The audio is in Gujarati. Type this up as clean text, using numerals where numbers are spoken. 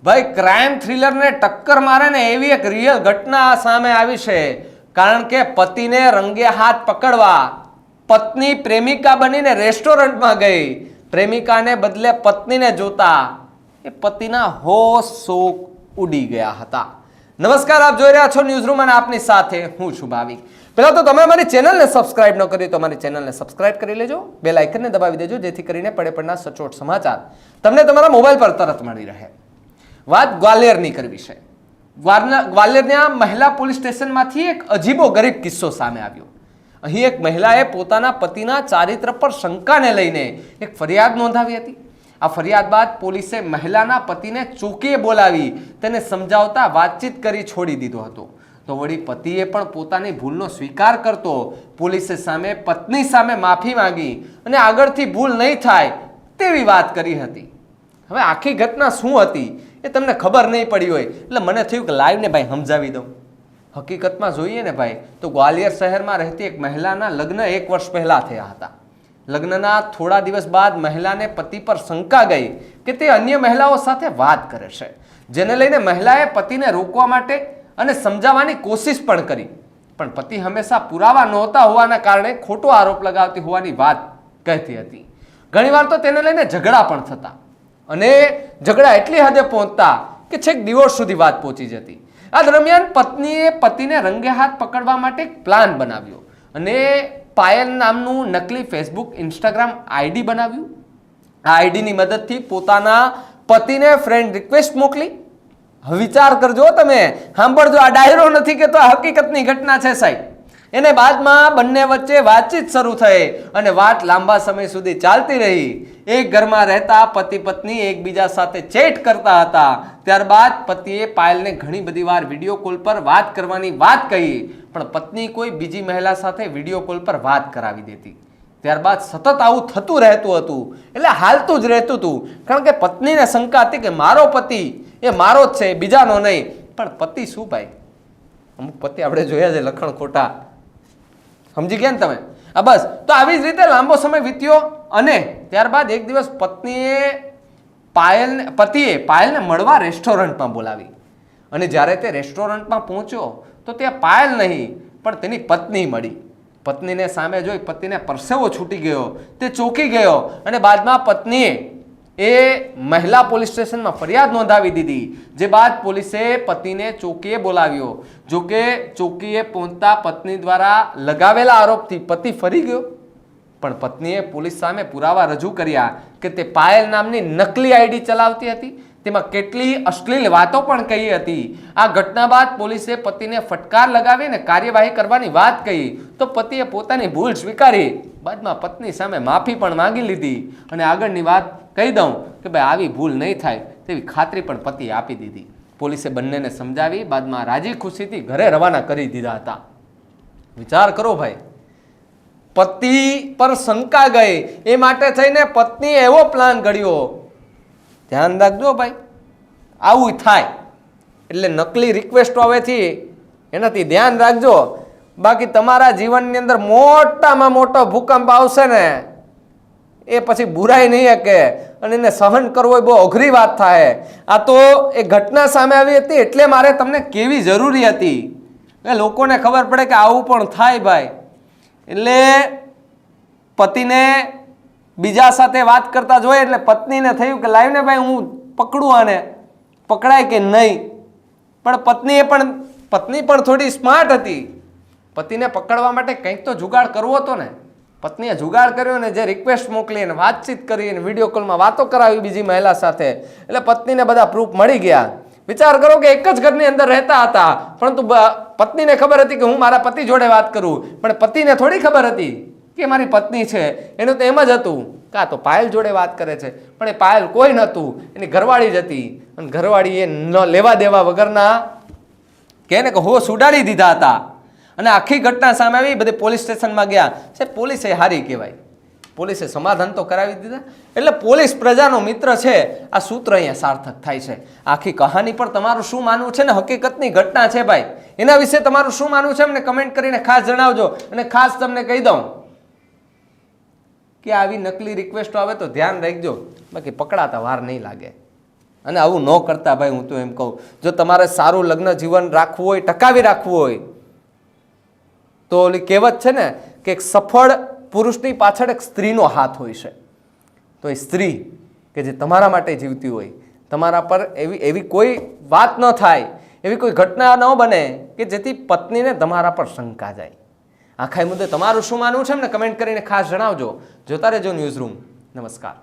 ભાઈ ક્રાઇમ થ્રિલરને ટક્કર મારે ને એવી એક રિયલ ઘટના સામે આવી છે. કારણ કે પતિને રંગે હાથ પકડવા પત્ની પ્રેમિકા બનીને રેસ્ટોરન્ટમાં ગઈ. પ્રેમિકાને બદલે પત્નીને જોતા એ પતિના હોશ શોક ઉડી ગયા હતા. નમસ્કાર, આપ જોઈ રહ્યા છો ન્યૂઝરૂમ અને આપની સાથે હું છું ભાવિક. પહેલા તો તમે અમારી ચેનલને સબસ્ક્રાઇબ ન કરી તો અમારી ચેનલને સબસ્ક્રાઇબ કરી લેજો, બેલ આઇકનને દબાવી દેજો જેથી કરીને પડે પડના સચોટ સમાચાર તમને તમારા મોબાઈલ પર તરત મળી રહે. વાત ગ્વાલિયરની કરવી છે. ગ્વાલિયરના મહિલા પોલીસ સ્ટેશનમાંથી એક અજીબો ગરીબ કિસ્સો સામે આવ્યો. અહીં એક મહિલાએ પોતાના પતિના ચારિત્ર પર શંકાને લઈને એક ફરિયાદ નોંધાવી હતી. આ ફરિયાદ બાદ પોલીસે મહિલાના પતિને ચોકીએ બોલાવી તેને સમજાવતા વાતચીત કરી છોડી દીધો હતો. તો વળી પતિએ પણ પોતાની ભૂલનો સ્વીકાર કરતો પોલીસે સામે પત્ની સામે માફી માંગી અને આગળથી ભૂલ નહીં થાય તેવી વાત કરી હતી. હવે આખી ઘટના શું હતી એ તમને ખબર નહીં પડી હોય એટલે મને થયું કે લાઈવને ભાઈ સમજાવી દઉં. હકીકતમાં જોઈએ ને ભાઈ તો ગ્વાલિયર શહેરમાં રહેતી એક મહિલાના લગ્ન 1 વર્ષ પહેલા થયા હતા. લગ્નના થોડા દિવસ બાદ મહિલાને પતિ પર શંકા ગઈ કે તે અન્ય મહિલાઓ સાથે વાત કરે છે, જેને લઈને મહિલાએ પતિને રોકવા માટે અને સમજાવવાની કોશિશ પણ કરી. પણ પતિ હંમેશા પુરાવા નહોતા હોવાના કારણે ખોટો આરોપ લગાવતી હોવાની વાત કહેતી હતી. ઘણીવાર તો તેને લઈને ઝઘડા પણ થતા અને ઝઘડા એટલી હદે પહોંચતા કે છેક ડિવોર્સ સુધી વાત પહોંચી જતી. આ દરમિયાન પત્નીએ પતિને રંગે હાથ પકડવા માટે એક પ્લાન બનાવ્યો અને પાયલ નામનું નકલી ફેસબુક ઇન્સ્ટાગ્રામ આઈડી બનાવ્યું. આ આઈડીની મદદથી પોતાના પતિને ફ્રેન્ડ રિક્વેસ્ટ મોકલી. હવે વિચાર કરજો, તમે સાંભળજો, આ ડાયરો નથી કે તો આ હકીકતની ઘટના છે સાહેબ. એને બાદમાં બંને વચ્ચે વાતચીત શરૂ થઈ અને વાત લાંબા સમય સુધી ચાલતી રહી. એક ઘરમાં રહેતા પતિ પત્ની એકબીજા સાથે ચેટ કરતા હતા. ત્યારબાદ પતિએ પાયલને ઘણી બધી વાર વિડીયો કોલ પર વાત કરવાની વાત કહી, પણ પત્ની કોઈ બીજી મહિલા સાથે વિડીયો કોલ પર વાત કરાવી દેતી. ત્યારબાદ સતત આવું થતું રહેતું હતું, એટલે હાલતું જ રહેતું હતું. કારણ કે પત્નીને શંકા હતી કે મારો પતિ એ મારો જ છે, બીજાનો નહીં. પણ પતિ શું ભાઈ, અમુક પતિ આપણે જોયા છે લખણ ખોટા, સમજી ગયા ને તમે? આ બસ તો આવી જ રીતે લાંબો સમય વીત્યો અને ત્યારબાદ એક દિવસ પતિએ પાયલને મળવા રેસ્ટોરન્ટમાં બોલાવી. અને જ્યારે તે રેસ્ટોરન્ટમાં પહોંચ્યો તો ત્યાં પાયલ નહીં પણ તેની પત્ની મળી. પત્નીને સામે જોઈ પતિને પરસેવો છૂટી ગયો, તે ચોંકી ગયો અને બાદમાં પત્નીએ એ મહિલા પોલીસ સ્ટેશનમાં ફરિયાદ નોંધાવી દીધી. જે બાદ પોલીસે પતિને ચોકીએ બોલાવ્યો. જોકે ચોકીએ પહોંચતા પત્ની દ્વારા લગાવેલા આરોપથી પતિ ફરી ગયો, પણ પત્નીએ પોલીસ સામે પુરાવા રજૂ કર્યા કે તે પાયલ નામની નકલી આઈડી ચલાવતી હતી. તેમાં કેટલી અશ્લીલ વાતો પણ કહી હતી. આ ઘટના બાદ પોલીસે પતિને ફટકાર લગાવીને કાર્યવાહી કરવાની વાત કહી તો પતિએ પોતાની ભૂલ સ્વીકારી. બાદમાં પત્ની સામે માફી પણ માંગી લીધી અને આગળની વાત કહી દઉં કે ભાઈ આવી ભૂલ નહીં થાય તેવી ખાતરી પણ પતિએ આપી દીધી. પોલીસે બંનેને સમજાવી બાદમાં રાજી ખુશીથી ઘરે રવાના કરી દીધા હતા. વિચાર કરો ભાઈ, પતિ પર શંકા ગઈ એ માટે થઈને પત્નીએ એવો પ્લાન ઘડ્યો. ધ્યાન રાખજો ભાઈ, આવું થાય એટલે નકલી રિક્વેસ્ટો હવેથી એનાથી ધ્યાન રાખજો. બાકી તમારા જીવનની અંદર મોટામાં મોટો ભૂકંપ આવશે ને એ પછી બુરાઈ નહીં શકે અને એને સહન કરવો એ બહુ અઘરી વાત થાય. આ તો એ ઘટના સામે આવી હતી એટલે મારે તમને કેવી જરૂરી હતી કે લોકોને ખબર પડે કે આવું પણ થાય ભાઈ. એટલે પતિને બીજા સાથે વાત કરતા જોઈએ એટલે પત્નીને થયું કે લાવીને ભાઈ હું પકડું, આને પકડાય કે નહીં. પણ પત્ની પણ થોડી સ્માર્ટ હતી. પતિને પકડવા માટે કંઈક તો જુગાડ કરવો હતો ને. પત્નીએ જુગાડ કર્યો ને જે રિક્વેસ્ટ મોકલી અને વાતચીત કરી અને વિડીયો કોલમાં વાતો કરાવી બીજી મહિલા સાથે, એટલે પત્નીને બધા પ્રૂફ મળી ગયા. વિચાર કરો કે એક જ ઘરની અંદર રહેતા હતા, પરંતુ પત્નીને ખબર હતી કે હું મારા પતિ જોડે વાત કરું, પણ પતિને થોડી ખબર હતી કે મારી પત્ની છે. એનું તો એમ જ હતું કે આ તો પાયલ જોડે વાત કરે છે, પણ એ પાયલ કોઈ નહોતું, એની ઘરવાળી જ હતી. અને ઘરવાળીએ ન લેવા દેવા વગરના કહે ને કે હોશ ઉડાડી દીધા હતા. અને આખી ઘટના સામે આવી, બધે પોલીસ સ્ટેશનમાં ગયા. સાહેબ પોલીસે હારી કહેવાય, પોલીસે સમાધાન તો કરાવી દીધા. એટલે પોલીસ પ્રજાનો મિત્ર છે, આ સૂત્ર અહીંયા સાર્થક થાય છે. આખી કહાની પર તમારું શું માનવું છે ને હકીકતની ઘટના છે ભાઈ, એના વિશે તમારું શું માનવું છે અમને કમેન્ટ કરીને ખાસ જણાવજો. અને ખાસ તમને કહી દઉં કે આવી નકલી રિક્વેસ્ટો આવે તો ધ્યાન રાખજો, બાકી પકડાતા વાર નહીં લાગે. અને આવું ન કરતા ભાઈ. હું તો એમ કહું, જો તમારે સારું લગ્ન જીવન રાખવું હોય, ટકાવી રાખવું હોય, તો ઓલી કહેવત છે ને કે એક સફળ પુરુષની પાછળ એક સ્ત્રીનો હાથ હોય છે. તો એ સ્ત્રી કે જે તમારા માટે જીવતી હોય, તમારા પર એવી કોઈ વાત ન થાય, એવી કોઈ ઘટના ન બને કે જેથી પત્નીને તમારા પર શંકા જાય. આખા મુદ્દે તમારું શું માનવું છે એમને કમેન્ટ કરીને ખાસ જણાવજો. જોતા રહેજો ન્યૂઝ રૂમ. નમસ્કાર.